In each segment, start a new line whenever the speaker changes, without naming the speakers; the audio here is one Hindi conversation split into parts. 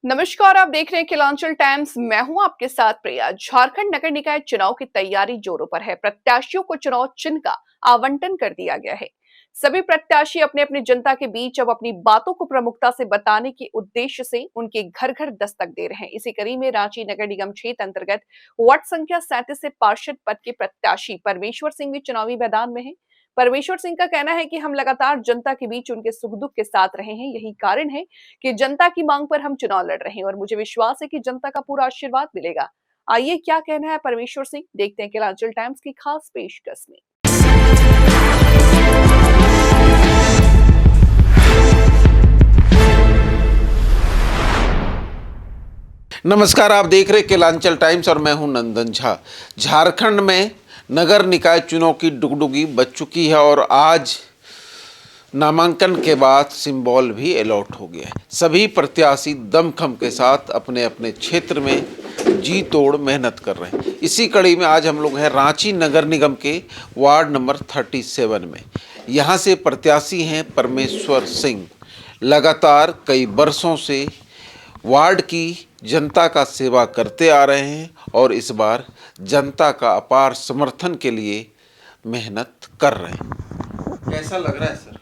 नमस्कार, आप देख रहे हैं किलांचल टाइम्स। मैं हूं आपके साथ प्रिया। झारखंड नगर निकाय चुनाव की तैयारी जोरों पर है। प्रत्याशियों को चुनाव चिन्ह का आवंटन कर दिया गया है। सभी प्रत्याशी अपने अपने जनता के बीच अब अपनी बातों को प्रमुखता से बताने के उद्देश्य से उनके घर घर दस्तक दे रहे हैं। इसी कड़ी में रांची नगर निगम क्षेत्र अंतर्गत वार्ड संख्या 37 से पार्षद पद के प्रत्याशी परमेश्वर सिंह भी चुनावी मैदान में है। परमेश्वर सिंह का कहना है कि हम लगातार जनता के बीच उनके सुख दुख के साथ रहे हैं। यही कारण है कि जनता की मांग पर हम चुनाव लड़ रहे हैं और मुझे विश्वास है कि जनता का पूरा आशीर्वाद मिलेगा। आइए क्या कहना है परमेश्वर सिंह, देखते हैं किलांचल टाइम्स की खास पेशकश में।
नमस्कार, आप देख रहे किलांचल टाइम्स और मैं हूं नंदन झा। झारखंड में नगर निकाय चुनाव की डुगडुगी बज चुकी है और आज नामांकन के बाद सिंबल भी अलॉट हो गया है। सभी प्रत्याशी दमखम के साथ अपने अपने क्षेत्र में जी तोड़ मेहनत कर रहे हैं। इसी कड़ी में आज हम लोग हैं रांची नगर निगम के वार्ड नंबर 37 में। यहाँ से प्रत्याशी हैं परमेश्वर सिंह। लगातार कई वर्षों से वार्ड की जनता का सेवा करते आ रहे हैं और इस बार जनता का अपार समर्थन के लिए मेहनत कर रहे हैं। कैसा लग रहा है सर?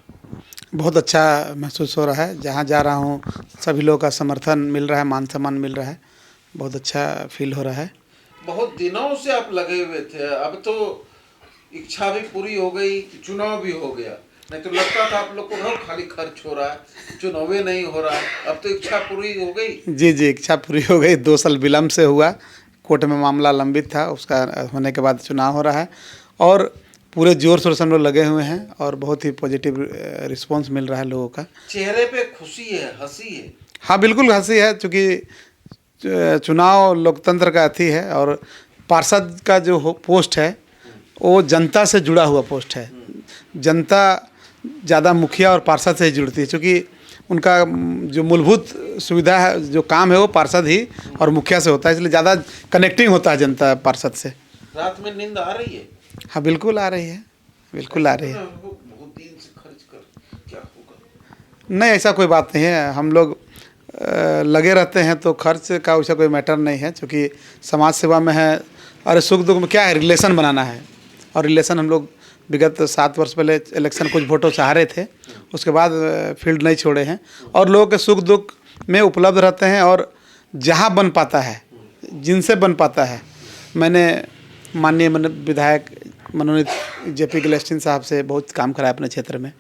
बहुत अच्छा महसूस हो रहा है। जहाँ जा रहा हूँ सभी लोगों का समर्थन मिल रहा है, मान सम्मान मिल रहा है। बहुत अच्छा फील हो रहा है।
बहुत दिनों से आप लगे हुए थे, अब तो इच्छा भी पूरी हो गई, चुनाव भी हो गया। नहीं तो लगता था आप लोग को बहुत खाली खर्च हो रहा है, चुनाव नहीं हो रहा है। अब तो इच्छा पूरी हो गई।
जी, इच्छा पूरी हो गई। 2 साल विलम्ब से हुआ, कोर्ट में मामला लंबित था, उसका होने के बाद चुनाव हो रहा है और पूरे जोर शोर से हम लोग लगे हुए हैं और बहुत ही पॉजिटिव रिस्पॉन्स मिल रहा है लोगों का।
चेहरे पे खुशी है, हंसी है?
हाँ, बिल्कुल हंसी है, चूँकि चुनाव लोकतंत्र का अथी है और पार्षद का जो पोस्ट है वो जनता से जुड़ा हुआ पोस्ट है। जनता ज़्यादा मुखिया और पार्षद से ही जुड़ती है, क्योंकि उनका जो मूलभूत सुविधा है, जो काम है, वो पार्षद ही और मुखिया से होता है, इसलिए ज़्यादा कनेक्टिंग होता है जनता पार्षद से।
रात में नींद आ रही है?
हाँ, बिल्कुल आ रही है, बिल्कुल आ रही है।
बहुत दिन से खर्च कर क्या होगा?
नहीं, ऐसा कोई बात नहीं है। हम लोग लगे रहते हैं तो खर्च का वैसा कोई मैटर नहीं है, क्योंकि समाज सेवा में है। और सुख दुख में क्या है, रिलेशन बनाना है। और रिलेशन हम लोग विगत 7 वर्ष पहले इलेक्शन कुछ वोटों से हारे थे, उसके बाद फील्ड नहीं छोड़े हैं और लोगों के सुख दुख में उपलब्ध रहते हैं। और जहाँ बन पाता है, जिनसे बन पाता है, मैंने माननीय विधायक मनोनीत जेपी गिलेस्टिन साहब से बहुत काम कराया अपने क्षेत्र में।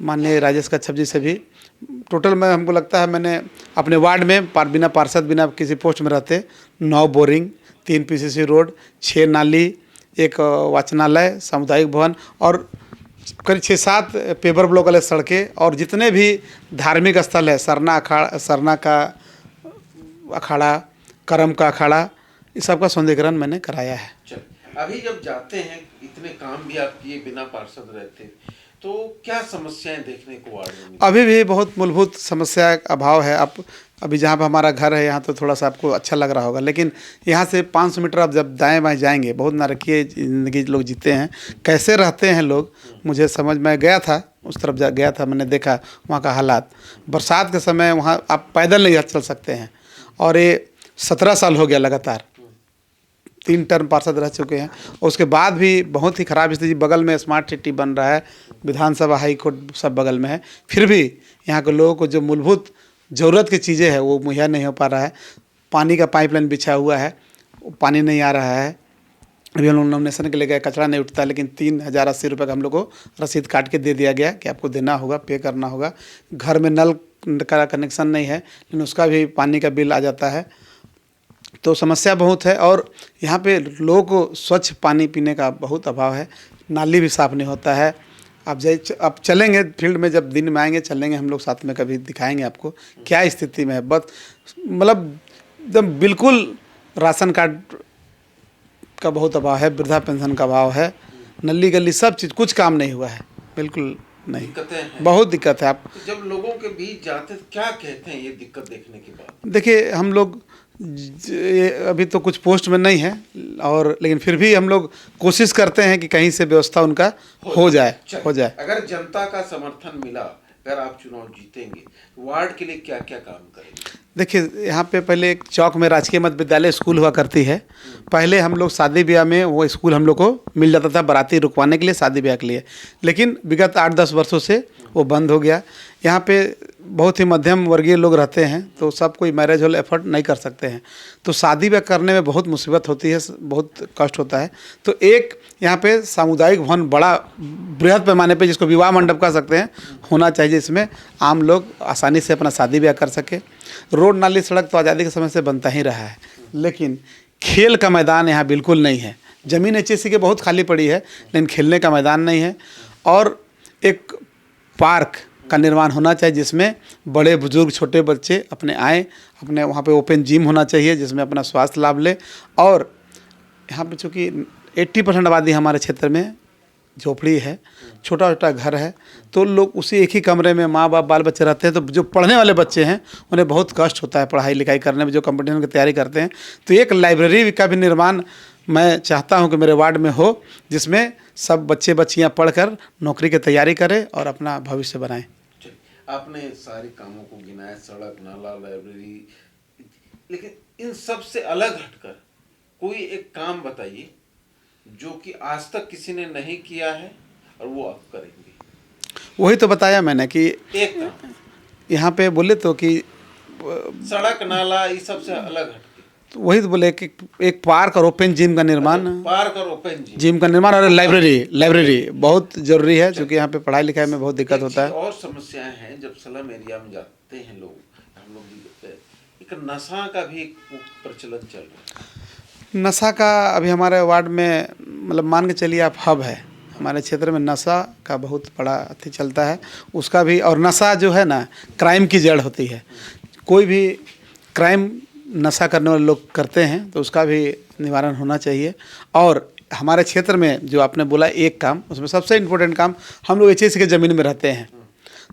माननीय राजेश कच्छप जी से भी टोटल में हमको लगता है मैंने अपने वार्ड में बिना पार्षद, बिना किसी पोस्ट में रहते 9 बोरिंग, 3 पीसीसी रोड, 6 नाली, 1 वाचनालय, सामुदायिक भवन और करीब 6-7 पेपर ब्लॉक वाले सड़कें और जितने भी धार्मिक स्थल है, सरना का अखाड़ा, करम का अखाड़ा, इस सब का सौंदर्यीकरण मैंने कराया है।
अभी जब जाते हैं, इतने काम भी आप किए बिना पार्षद रहते, तो क्या समस्याएं देखने को आ रही हैं?
अभी भी बहुत मूलभूत समस्या का अभाव है। आप अभी जहाँ पर हमारा घर है, यहाँ तो थोड़ा सा आपको अच्छा लग रहा होगा, लेकिन यहाँ से 500 मीटर आप जब दाएं बाएं जाएंगे, बहुत नारकीय ज़िंदगी लोग जीते हैं। कैसे रहते हैं लोग, मुझे समझ में गया था, उस तरफ गया था, मैंने देखा वहाँ का हालात। बरसात के समय वहाँ आप पैदल नहीं चल सकते हैं और ये 17 साल हो गया लगातार, 3 टर्म पार्षद रह चुके हैं। उसके बाद भी बहुत ही ख़राब स्थिति। बगल में स्मार्ट सिटी बन रहा है, विधानसभा, हाई कोर्ट सब बगल में है, फिर भी यहाँ के लोगों को जो मूलभूत ज़रूरत की चीज़ें हैं वो मुहैया नहीं हो पा रहा है। पानी का पाइपलाइन बिछा हुआ है, पानी नहीं आ रहा है। अभी हम लोग नॉमिनेशन के लिए गए, कचरा नहीं उठता, लेकिन 3080 रुपये का हम लोग को रसीद काट के दे दिया गया कि आपको देना होगा, पे करना होगा। घर में नल का कनेक्शन नहीं है, लेकिन उसका भी पानी का बिल आ जाता है। तो समस्या बहुत है और यहाँ पे लोगों को स्वच्छ पानी पीने का बहुत अभाव है। नाली भी साफ़ नहीं होता है। आप चलेंगे फील्ड में, जब दिन में आएंगे, चलेंगे हम लोग साथ में, कभी दिखाएंगे आपको क्या स्थिति में है। बस मतलब एकदम बिल्कुल राशन कार्ड का बहुत अभाव है, वृद्धा पेंशन का अभाव है, नली गली सब चीज़, कुछ काम नहीं हुआ है, बिल्कुल नहीं।
दिक्कतें हैं, बहुत
दिक्कत है। आप
जब लोगों के बीच जाते तो क्या कहते हैं ये दिक्कत देखने के बाद?
देखिए, हम लोग अभी तो कुछ पोस्ट में नहीं है और लेकिन फिर भी हम लोग कोशिश करते हैं कि कहीं से व्यवस्था उनका हो जाए।
अगर जनता का समर्थन मिला, अगर आप चुनाव जीतेंगे वार्ड के लिए क्या क्या काम करेंगे?
देखिए, यहाँ पे पहले एक चौक में राजकीय मध्य विद्यालय स्कूल हुआ करती है। पहले हम लोग शादी ब्याह में वो स्कूल हम लोग को मिल जाता था बाराती रुकवाने के लिए, शादी ब्याह के लिए। लेकिन विगत 8-10 वर्षों से वो बंद हो गया। यहाँ पे बहुत ही मध्यम वर्गीय लोग रहते हैं, तो सब कोई मैरिज हॉल एफर्ट नहीं कर सकते हैं, तो शादी ब्याह करने में बहुत मुसीबत होती है, बहुत कष्ट होता है। तो एक यहाँ पे सामुदायिक भवन बड़ा बृहद पैमाने पे, जिसको विवाह मंडप कह सकते हैं, होना चाहिए, जिसमें आम लोग आसानी से अपना शादी ब्याह कर सके। रोड नाली सड़क तो आज़ादी के समय से बनता ही रहा है, लेकिन खेल का मैदान यहाँ बिल्कुल नहीं है। ज़मीन HSC के बहुत खाली पड़ी है, लेकिन खेलने का मैदान नहीं है। और एक पार्क का निर्माण होना चाहिए, जिसमें बड़े बुजुर्ग छोटे बच्चे अपने आएँ, अपने वहाँ पे ओपन जिम होना चाहिए, जिसमें अपना स्वास्थ्य लाभ ले। और यहाँ पे चूँकि 80% आबादी हमारे क्षेत्र में झोपड़ी है, छोटा छोटा घर है, तो लोग उसी एक ही कमरे में माँ बाप बाल बच्चे रहते हैं। तो जो पढ़ने वाले बच्चे हैं उन्हें बहुत कष्ट होता है पढ़ाई लिखाई करने में, जो कंपटीशन की तैयारी करते हैं। तो एक लाइब्रेरी का भी निर्माण मैं चाहता हूं कि मेरे वार्ड में हो, जिसमें सब बच्चे बच्चियां पढ़कर नौकरी की तैयारी करें और अपना भविष्य बनाएं।
आपने सारे कामों को गिनाया, सड़क, नाला, लाइब्रेरी, लेकिन इन सब से अलग हटकर कोई एक काम बताइए जो कि आज तक किसी ने नहीं किया है और वो आप करेंगे।
वही तो बताया मैंने कि
एक काम
यहाँ पे बोले तो कि
सड़क, नाला, ये सब से अलग हटके
तो वही तो बोले कि एक पार्क और ओपन जिम का निर्माण,
पार्क और ओपन
जिम का निर्माण, और लाइब्रेरी बहुत जरूरी है, क्योंकि यहाँ पे पढ़ाई लिखाई में बहुत दिक्कत होता है।
और समस्याएं हैं जब स्लम एरिया में जाते हैं लोग, हम लोग भी देखते हैं, एक नशा का भी एक प्रचलन चल रहा है।
नशा का अभी हमारे वार्ड में मतलब मान के चलिए आप हब है, हमारे क्षेत्र में नशा का बहुत बड़ा अथी चलता है उसका भी। और नशा जो है ना, क्राइम की जड़ होती है। कोई भी क्राइम नशा करने वाले लोग करते हैं, तो उसका भी निवारण होना चाहिए। और हमारे क्षेत्र में जो आपने बोला एक काम, उसमें सबसे इम्पोर्टेंट काम, हम लोग HSC के ज़मीन में रहते हैं।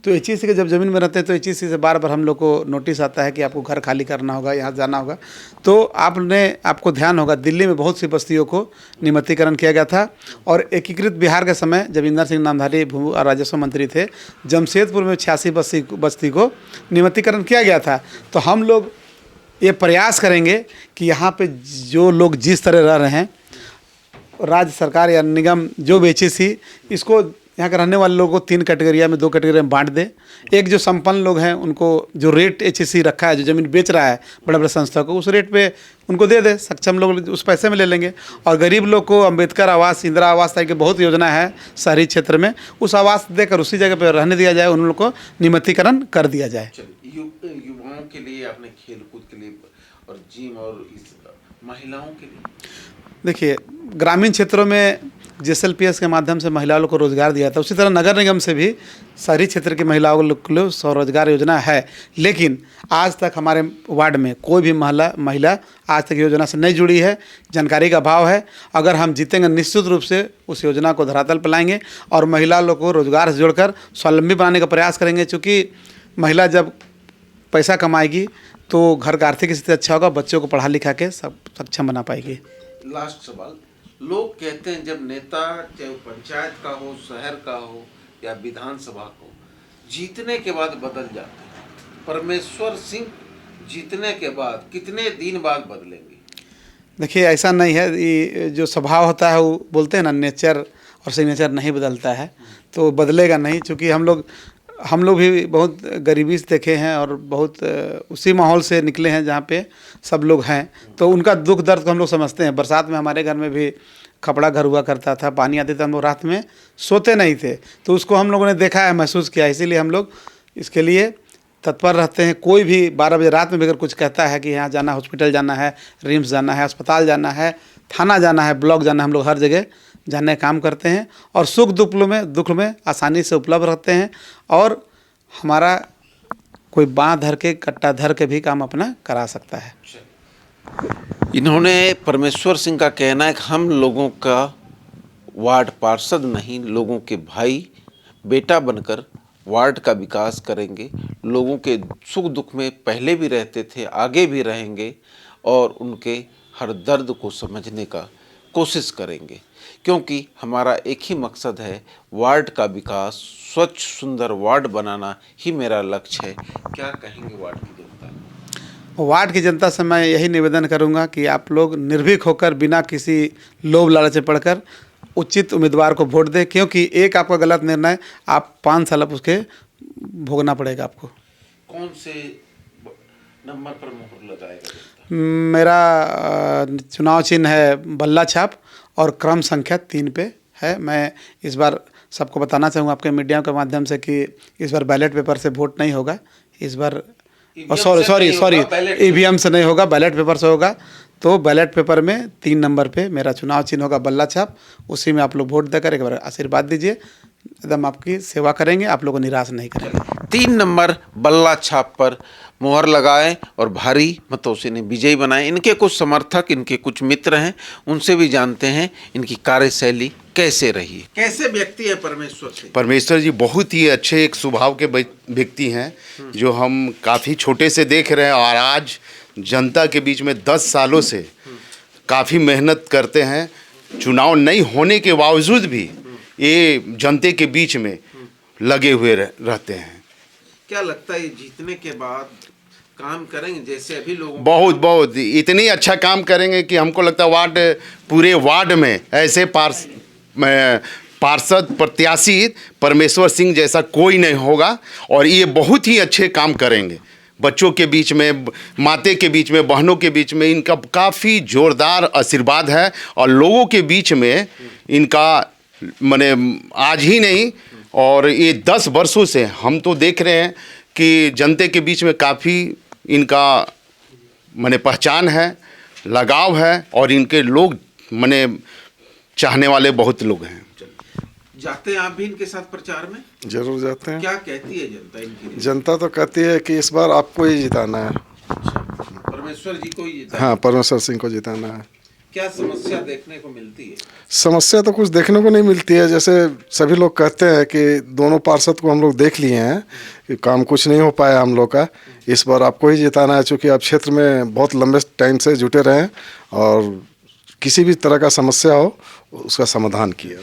तो HSC के जब ज़मीन में रहते हैं तो HSC से बार बार हम लोग को नोटिस आता है कि आपको घर खाली करना होगा, यहाँ जाना होगा। तो आपको ध्यान होगा, दिल्ली में बहुत सी बस्तियों को नियमितीकरण किया गया था। और एकीकृत बिहार के समय जब इंदर सिंह नामधारी भू और राजस्व मंत्री थे, जमशेदपुर में 86 बस्ती को नियमितीकरण किया गया था। तो हम लोग ये प्रयास करेंगे कि यहाँ पे जो लोग जिस तरह रह रहे हैं, राज्य सरकार या निगम जो भी HSC इसको यहाँ के रहने वाले लोगों को 3 कैटेगरिया में 2 कैटेगरी में बांट दे। एक जो संपन्न लोग हैं उनको जो रेट HSC रखा है, जो ज़मीन बेच रहा है बड़े बड़े संस्था को, उस रेट पे उनको दे दे, सक्षम लोग उस पैसे में ले लेंगे। और गरीब लोग को अम्बेडकर आवास, इंदिरा आवास टाइप की बहुत योजना है शहरी क्षेत्र में, उस आवास देकर उसी जगह पर रहने दिया जाए, उन लोग को नियमितीकरण कर दिया जाए।
युवाओं के लिए, अपने खेल कूद के लिए और जिम, और इस महिलाओं के लिए
देखिए, ग्रामीण क्षेत्रों में JSLPS के माध्यम से महिलाओं को रोजगार दिया था, उसी तरह नगर निगम से भी शहरी क्षेत्र की महिलाओं के लिए स्वरोजगार योजना है। लेकिन आज तक हमारे वार्ड में कोई भी महिला आज तक योजना से नहीं जुड़ी है, जानकारी का अभाव है। अगर हम जीतेंगे निश्चित रूप से उस योजना को धरातल पर लाएंगे और महिला लोग को रोजगार से जोड़कर स्वावलंबी बनाने का प्रयास करेंगे। चूँकि महिला जब पैसा कमाएगी तो घर का आर्थिक स्थिति अच्छा होगा, बच्चों को पढ़ा लिखा के सब सक्षम बना पाएगी।
लास्ट सवाल, लोग कहते हैं जब नेता, चाहे वो पंचायत का हो, शहर का हो या विधानसभा को, जीतने के बाद बदल जाते हैं। परमेश्वर सिंह जीतने के बाद कितने दिन बाद बदलेंगे?
देखिए, ऐसा नहीं है, ये जो स्वभाव होता है वो बोलते हैं ना, नेचर और सिग्नेचर नहीं बदलता है, तो बदलेगा नहीं। चूँकि हम लोग भी बहुत गरीबी से देखे हैं और बहुत उसी माहौल से निकले हैं जहाँ पे सब लोग हैं, तो उनका दुख दर्द को हम लोग समझते हैं। बरसात में हमारे घर में भी खपड़ा घर हुआ करता था, पानी आते थे, हम लोग रात में सोते नहीं थे, तो उसको हम लोगों ने देखा है, महसूस किया, इसीलिए हम लोग इसके लिए तत्पर रहते हैं। कोई भी 12 बजे रात में भी अगर कुछ कहता है कि यहाँ जाना, हॉस्पिटल जाना है, रिम्स जाना है, अस्पताल जाना है, थाना जाना है, ब्लॉक जाना है, हम लोग हर जगह जाने का काम करते हैं और सुख दुख में आसानी से उपलब्ध रहते हैं। और हमारा कोई बाँह धर के, कट्टा धर के भी काम अपना करा सकता है।
इन्होंने, परमेश्वर सिंह का कहना है कि हम लोगों का वार्ड पार्षद नहीं, लोगों के भाई बेटा बनकर वार्ड का विकास करेंगे। लोगों के सुख दुख में पहले भी रहते थे, आगे भी रहेंगे और उनके हर दर्द को समझने का कोशिश करेंगे, क्योंकि हमारा एक ही मकसद है, वार्ड का विकास, स्वच्छ सुंदर वार्ड बनाना ही मेरा लक्ष्य है। क्या कहेंगे वार्ड की जनता?
वार्ड की जनता से मैं यही निवेदन करूंगा कि आप लोग निर्भीक होकर बिना किसी लोभ लालच में पड़कर उचित उम्मीदवार को वोट दें, क्योंकि एक आपका गलत निर्णय आप 5 साल अब उसके भोगना पड़ेगा आपको।
कौन से नंबर पर मोहर लगाएगा जनता?
मेरा चुनाव चिन्ह है बल्ला छाप और क्रम संख्या 3 पे है। मैं इस बार सबको बताना चाहूँगा आपके मीडिया के माध्यम से कि इस बार बैलेट पेपर से वोट नहीं होगा। इस बार सॉरी ईवीएम से नहीं होगा, बैलेट पेपर से होगा। तो बैलेट पेपर में 3 नंबर पे मेरा चुनाव चिन्ह होगा बल्ला छाप, उसी में आप लोग वोट देकर एक बार आशीर्वाद दीजिए। एकदम आपकी सेवा करेंगे, आप लोगों को निराश नहीं करेंगे।
3 नंबर बल्ला छाप पर मोहर लगाएं और भारी मतों से इन्हें विजयी बनाएं। इनके कुछ समर्थक, इनके कुछ मित्र हैं, उनसे भी जानते हैं इनकी कार्यशैली कैसे रही है। कैसे व्यक्ति है परमेश्वर सिंह?
परमेश्वर जी बहुत ही अच्छे एक स्वभाव के व्यक्ति हैं, जो हम काफ़ी छोटे से देख रहे हैं और आज जनता के बीच में 10 सालों से काफ़ी मेहनत करते हैं। चुनाव नहीं होने के बावजूद भी ये जनता के बीच में लगे हुए रहते हैं।
क्या लगता है जीतने के बाद काम करेंगे जैसे अभी लोग?
बहुत इतनी अच्छा काम करेंगे कि हमको लगता है पूरे वार्ड में ऐसे पार्षद प्रत्याशी परमेश्वर सिंह जैसा कोई नहीं होगा और ये बहुत ही अच्छे काम करेंगे। बच्चों के बीच में, माते के बीच में, बहनों के बीच में इनका काफ़ी जोरदार आशीर्वाद है और लोगों के बीच में इनका माने आज ही नहीं और ये 10 वर्षों से हम तो देख रहे हैं कि जनता के बीच में काफ़ी इनका माने पहचान है, लगाव है और इनके लोग माने चाहने वाले बहुत लोग हैं।
जाते हैं आप भी इनके साथ प्रचार में?
जरूर जाते हैं।
क्या कहती है जनता इनके लिए?
जनता तो कहती है कि इस बार आपको ही जिताना है।
परमेश्वर जी को ही जिताना?
हाँ, परमेश्वर सिंह को जिताना है।
क्या समस्या देखने को मिलती है?
समस्या तो कुछ देखने को नहीं मिलती है। जैसे सभी लोग कहते हैं कि दोनों पार्षद को हम लोग देख लिए हैं कि काम कुछ नहीं हो पाया हम लोग का। इस बार आपको ही जिताना है, चूँकि आप क्षेत्र में बहुत लंबे टाइम से जुटे रहे हैं और किसी भी तरह का समस्या हो उसका समाधान किया।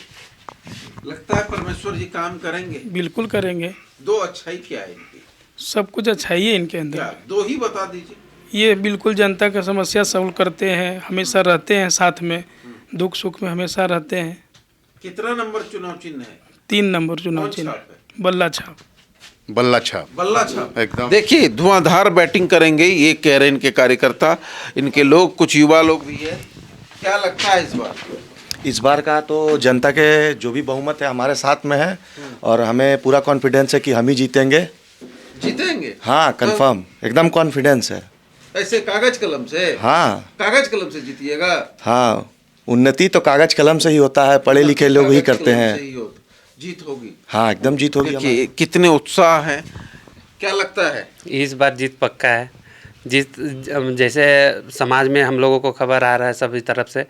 लगता है परमेश्वर जी काम करेंगे?
बिल्कुल करेंगे।
2 अच्छाई क्या है इनकी?
सब कुछ अच्छाई है इनके अंदर।
क्या 2 ही बता दीजिए।
ये बिल्कुल जनता का समस्या सॉल्व करते हैं, हमेशा रहते हैं साथ में, दुख सुख में हमेशा रहते हैं।
कितना नंबर चुनाव चिन्ह है?
3 नंबर चुनाव
कौन
चिन्ह,
छाप है?
बल्ला छाप।
बल्ला छाप।
बल्ला छाप
एकदम।
देखिए धुआंधार बैटिंग करेंगे ये कह रहे हैं इनके कार्यकर्ता, इनके लोग, कुछ युवा लोग भी है। क्या लगता है
इस बार का तो जनता के जो भी बहुमत है हमारे साथ में है और हमें पूरा कॉन्फिडेंस है कि हम ही जीतेंगे।
जीतेंगे?
हाँ, कंफर्म, एकदम कॉन्फिडेंस है।
ऐसे कागज कलम से?
हाँ,
कागज कलम से जीतिएगा?
हाँ, उन्नति तो कागज कलम से ही होता है, पढ़े लिखे लोग ही करते हैं।
जीत होगी?
हाँ, एकदम जीत होगी।
देखिए कितने उत्साह हैं। क्या लगता है?
इस बार जीत पक्का है। जैसे समाज में हम लोगों को खबर आ रहा है सभी तरफ से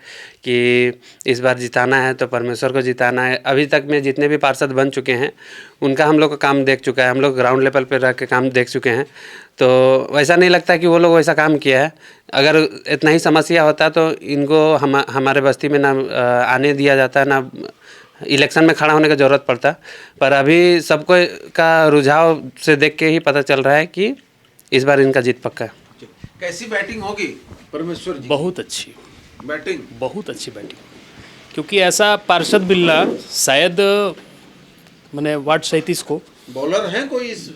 कि इस बार जिताना है तो परमेश्वर को जिताना है। अभी तक में जितने भी पार्षद बन चुके हैं उनका हम लोग का काम देख चुका है, हम लोग ग्राउंड लेवल पर रह के काम देख चुके हैं। तो वैसा नहीं लगता कि वो लोग वैसा काम किया है। अगर इतना ही समस्या होता तो इनको हमारे बस्ती में ना आने दिया जाता है, ना इलेक्शन में खड़ा होने की ज़रूरत पड़ता। पर अभी सबको का रुझाव से देख के ही पता चल रहा है कि इस बार इनका जीत पक्का है।
कैसी बैटिंग होगी परमेश्वर जी?
बहुत अच्छी
बैटिंग,
बहुत अच्छी बैटिंग, क्योंकि ऐसा पार्षद बिल्ला शायद मैंने वार्ड 37 को।
बॉलर हैं कोई इस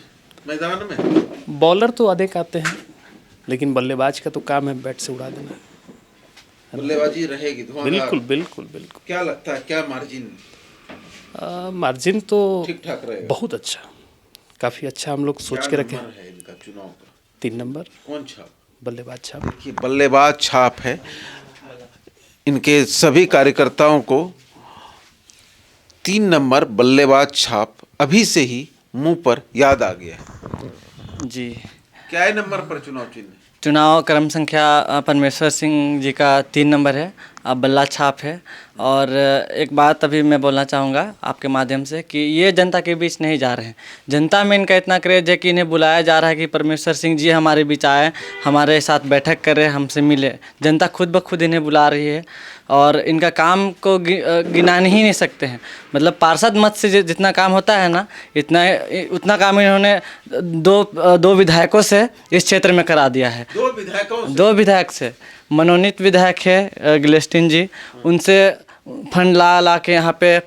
मैदान में?
बॉलर तो अधिक आते हैं, लेकिन बल्लेबाज का तो काम है बैट से उड़ा देना।
बल्लेबाजी रहेगी धुआंधार?
बिल्कुल बिल्कुल बिल्कुल।
क्या लगता है क्या मार्जिन?
मार्जिन तो
ठीक ठाक रहेगा?
बहुत अच्छा, काफ़ी अच्छा हम लोग सोच के रखे।
है इनका चुनाव का?
3 नंबर।
कौन छाप?
बल्लेबाज छाप।
देखिए बल्लेबाज छाप है। इनके सभी कार्यकर्ताओं को 3 नंबर बल्लेबाज छाप अभी से ही मुंह पर याद आ गया है।
जी,
क्या है नंबर पर चुनाव चिन्ह?
चुनाव क्रम संख्या परमेश्वर सिंह जी का 3 नंबर है बल्ला छाप है। और एक बात अभी मैं बोलना चाहूँगा आपके माध्यम से कि ये जनता के बीच नहीं जा रहे हैं। जनता में इनका इतना क्रेज है कि इन्हें बुलाया जा रहा है कि परमेश्वर सिंह जी हमारे बीच आए, हमारे साथ बैठक करें, हमसे मिले। जनता खुद ब खुद इन्हें बुला रही है और इनका काम को गिना ही नहीं सकते हैं। मतलब पार्षद मत से जितना काम होता है ना, उतना काम इन्होंने दो विधायकों से इस क्षेत्र में करा दिया है। दो विधायक से मनोनीत विधायक है गिलेस्टिन जी, उनसे फंड ला के यहाँ पे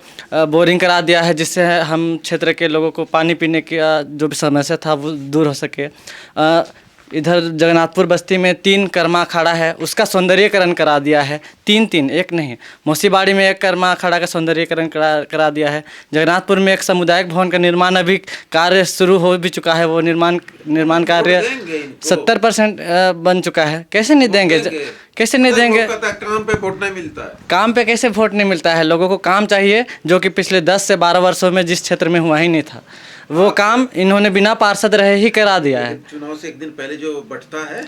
बोरिंग करा दिया है, जिससे हम क्षेत्र के लोगों को पानी पीने की जो भी समस्या था वो दूर हो सके। इधर जगन्नाथपुर बस्ती में 3 कर्मा अखाड़ा है, उसका सौंदर्यीकरण करा दिया है। 3 एक नहीं, मौसीबाड़ी में 1 कर्मा अखाड़ा का सौंदर्यीकरण करा दिया है। जगन्नाथपुर में एक सामुदायिक भवन का निर्माण अभी कार्य शुरू हो भी चुका है। वो निर्माण कार्य 70% बन चुका है। कैसे नहीं देंगे, कैसे नहीं देंगे?
काम पे वोट नहीं मिलता है।
काम पे कैसे वोट नहीं मिलता है? लोगों को काम चाहिए, जो कि पिछले 10 से 12 वर्षों में जिस क्षेत्र में हुआ ही नहीं था, वो काम इन्होंने बिना पार्षद रहे ही करा दिया है।
चुनाव से एक दिन पहले जो बंटता है,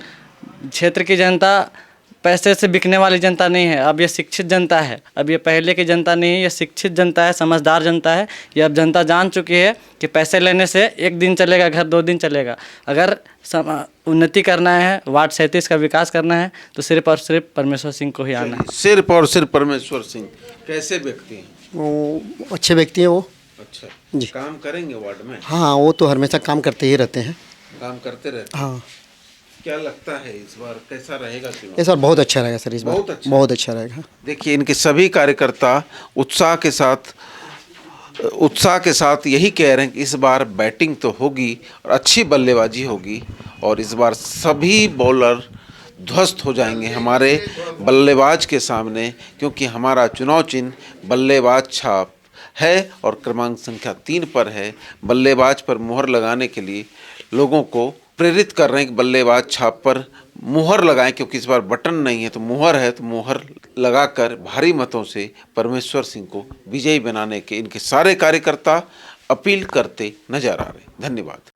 क्षेत्र की जनता पैसे से बिकने वाली जनता नहीं है। अब ये शिक्षित जनता है। अब ये पहले की जनता नहीं है, ये शिक्षित जनता है, समझदार जनता है। ये अब जनता जान चुकी है कि पैसे लेने से 1 दिन चलेगा घर, 2 दिन चलेगा। अगर उन्नति करना है, वार्ड 37 का विकास करना है, तो सिर्फ और सिर्फ परमेश्वर सिंह को ही आना है।
सिर्फ और सिर्फ परमेश्वर सिंह। कैसे व्यक्ति हैं
वो? अच्छे व्यक्ति हैं वो।
अच्छा
जी।
काम करेंगे वार्ड में?
हाँ, वो तो हमेशा काम करते ही रहते हैं।
काम करते रहते हैं।
हाँ।
क्या लगता है इस बार कैसा रहेगा चुनाव?
इस बार बहुत अच्छा रहेगा सर। इस बार बहुत अच्छा रहेगा।
देखिए, इनके सभी कार्यकर्ता उत्साह के साथ यही कह रहे हैं कि इस बार बैटिंग तो होगी और अच्छी बल्लेबाजी होगी और इस बार सभी बॉलर ध्वस्त हो जाएंगे हमारे बल्लेबाज के सामने, क्योंकि हमारा चुनाव चिन्ह बल्लेबाज छाप है और क्रमांक संख्या 3 पर है। बल्लेबाज पर मुहर लगाने के लिए लोगों को प्रेरित कर रहे हैं कि बल्लेबाज छाप पर मुहर लगाएं, क्योंकि इस बार बटन नहीं है तो मुहर है, तो मुहर लगाकर भारी मतों से परमेश्वर सिंह को विजयी बनाने के इनके सारे कार्यकर्ता अपील करते नजर आ रहे हैं। धन्यवाद।